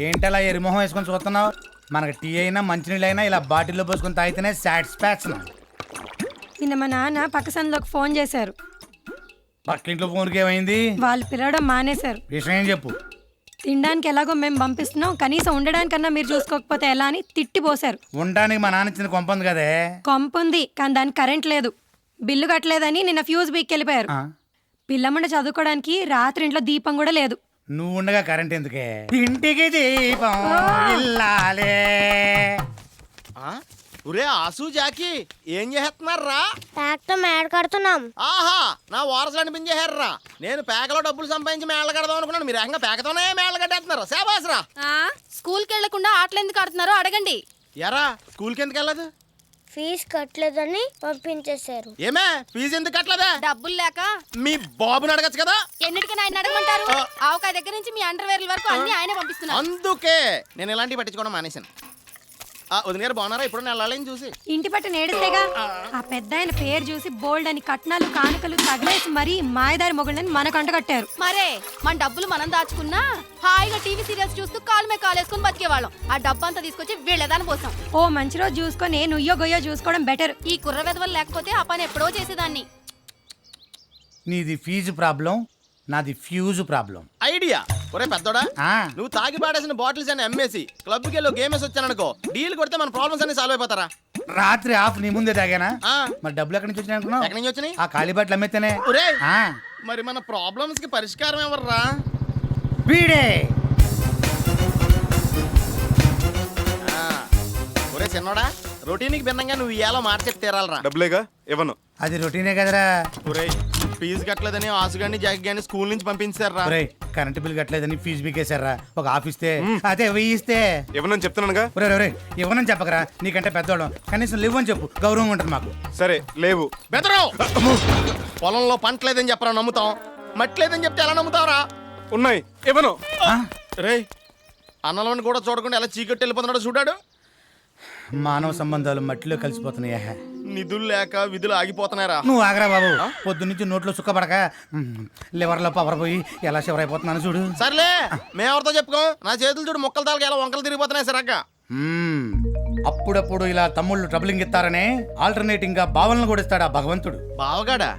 ఏంటలా ఎరిమొహం వేసుకొని చూస్తున్నావు? మనకి టీ అయినా మంచినీళ్ళు అయినా ఇలా బాటిల్లో పోసుకొని తాగితేనే సాటిస్ఫాక్షన్. నిన్న మా నాన్న పక్క సందులోకి ఫోన్ చేశారు. పక్కింట్లో ఫోన్కి ఏమైంది? వాళ్ళు పిలవడం మానేశారు. విషయం ఏం చెప్పు. తినడానికి ఎలాగో మేము పంపిస్తున్నాం, కనీసం ఉండడానికన్నా మీరు చూసుకోకపోతే ఎలా అని తిట్టిపోశారు. ఉండడానికి మా నాన్న ఇచ్చిన కొంప ఉంది కదే. కొంపుంది కానీ దానికి కరెంట్ లేదు. బిల్లు కట్టలేదని నిన్న ఫ్యూజ్ బీక్ వెళ్ళిపోయారు. పిల్లమ్మండ చదువుకోవడానికి రాత్రి ఇంట్లో దీపం కూడా లేదు. నువ్వు ఉండగా కరెంట్ ఎందుకే? ఇంటికి దీపం ఇల్లాలే. ఒరే ఆసు జాకి ఏం చేస్తున్నారా? ట్రాక్టర్ మేడ కడుతున్నాం. ఆహా, నా వారసులు అనిపించేశారా. నేను పేకలో డబ్బులు సంపాదించి మేళ్ళ కడదాం అనుకున్నాను, మీరు ఏకంగా పేకతోనే మేళ్ళ కట్టేస్తున్నారు. సేబాసరా. స్కూల్కి వెళ్లకుండా ఆటలు ఎందుకు ఆడుతున్నారో అడగండి. ఎరా స్కూల్కి ఎందుకు వెళ్ళదు? ఫీజు కట్టలేదని పంపించేశారు. ఏమే ఫీజు ఎందుకు కట్టలేదా? డబ్బులు లేక. మీ బాబుని అడగచ్చు కదా. ఎన్నిటికైనా ఆయన అడగమంటారు. ఆవకాయ దగ్గర నుంచి మీ అండర్వేర్ల వరకు అన్ని ఆయనే పంపిస్తున్నారు. అందుకే నేను ఇలాంటివి పట్టించుకోవడం మానేశాను. వదిన గారు బాగున్నారా? ఇప్పుడు నెలని చూసి ఇంటి పట్టు నేడితేగా. ఆ పెద్ద ఆయన పేరు చూసి బోల్డ్ అని కట్నాలు కానుకలు తగిలేసి మరీ మాయదారి మొగుళ్ళని మనకు అంటగట్టారు. మరే మన డబ్బులు మనం దాచుకున్నా హాయిగా టీవీ సీరియల్స్ చూస్తూ కాలు మీద కాలేసుకుని బతికేవాళ్ళం. ఆ డబ్బు అంతా తీసుకొచ్చి వీళ్ళదాని పోసాం. ఓ మంచి రోజు చూసుకొని నుయ్యో గొయ్యో చూసుకోవడం బెటర్. ఈ కుర్ర వెధవలు లేకపోతే ఆ పని ఎప్పుడో చేసేదాన్ని. నీది ఫీజు ప్రాబ్లం, నాది ఫ్యూజ్ ప్రాబ్లం. ఐడియా. ఒరే పెద్దోడా, నువ్వు తాగి పాడేసిన బాటిల్స్ అన్ని అమ్మేసి క్లబ్కి వెళ్ళి గేమ్ వేసి వచ్చాననుకో, డీల్ కొడితే మన ప్రాబ్లమ్స్ అన్ని సాల్వ్ అయిపోతారా? రాత్రి ఆఫ్ నీ ముందే తాగానా? మరి డబ్బులు ఎక్కడి నుంచి వచ్చినాయి అనుకున్నావు? ఎక్కడి నుంచి వచ్చినాయి? ఆ ఖాళీ బాటిల్ అమ్మేస్తేనే. ఒరే మరి మన ప్రాబ్లమ్స్ కి పరిష్కారం ఎవర్రా? వీడే. ఒరే చిన్నోడా, రొటీన్కి భిన్నంగా నువ్వు ఇయ్యాలో మాట చెప్తే తీరాలరా. డబ్బులేగా ఇవ్వను. అది రొటీనే కదరా. ఒరే ఫీజు కట్టలేదని ఆసుగాని జాకి గాని స్కూల్ నుంచి పంపించారా? ఒరే కరెంట్ బిల్ కట్టలేదని ఫీజు బీకేశారా? ఒక ఆఫీస్తే అదే వెయ్యిస్తే ఇవ్వనని చెప్తున్నానుగా. ఒరే ఒరే ఇవ్వనని చెప్పకరా, నీకంటే పెద్దోళ్ళం, కనీసం లేవని చెప్పు, గౌరవం ఉంటుంది మాకు. సరే లేవు. బెదరు. పొలంలో పంట లేదని చెప్పరా నమ్ముతాం, మట్టి లేదని చెప్తే ఎలా నమ్ముతావరా? ఉన్నాయి ఇవ్వను. రే అన్నలోని కూడా చూడకుండా ఎలా చీకట్టి వెళ్ళిపోతున్నాడో చూడాడు. మానవ సంబంధాలు మట్టిలో కలిసిపోతున్నాయా? నిధులు లేక విధులు ఆగిపోతున్నారా? నువ్వు ఆగరా బాబు. పొద్దు నుంచి నోట్లో సుక్కపడక లివర్లో పవర్ పోయి ఎలా శివరైపోతున్నాను చూడు. సర్లే మేమెవరితో చెప్పుకో, నా చేతులు చూడు మొక్కల తాలకి ఎలా వంకలు తిరిగిపోతున్నాయి సరగ్గా. అప్పుడప్పుడు ఇలా తమ్ముళ్ళు ట్రబులింగ్ ఇస్తారనే ఆల్టర్నేటింగ్ గా భావనలు కూడా ఇస్తాడు ఆ భగవంతుడు. బావగాడా?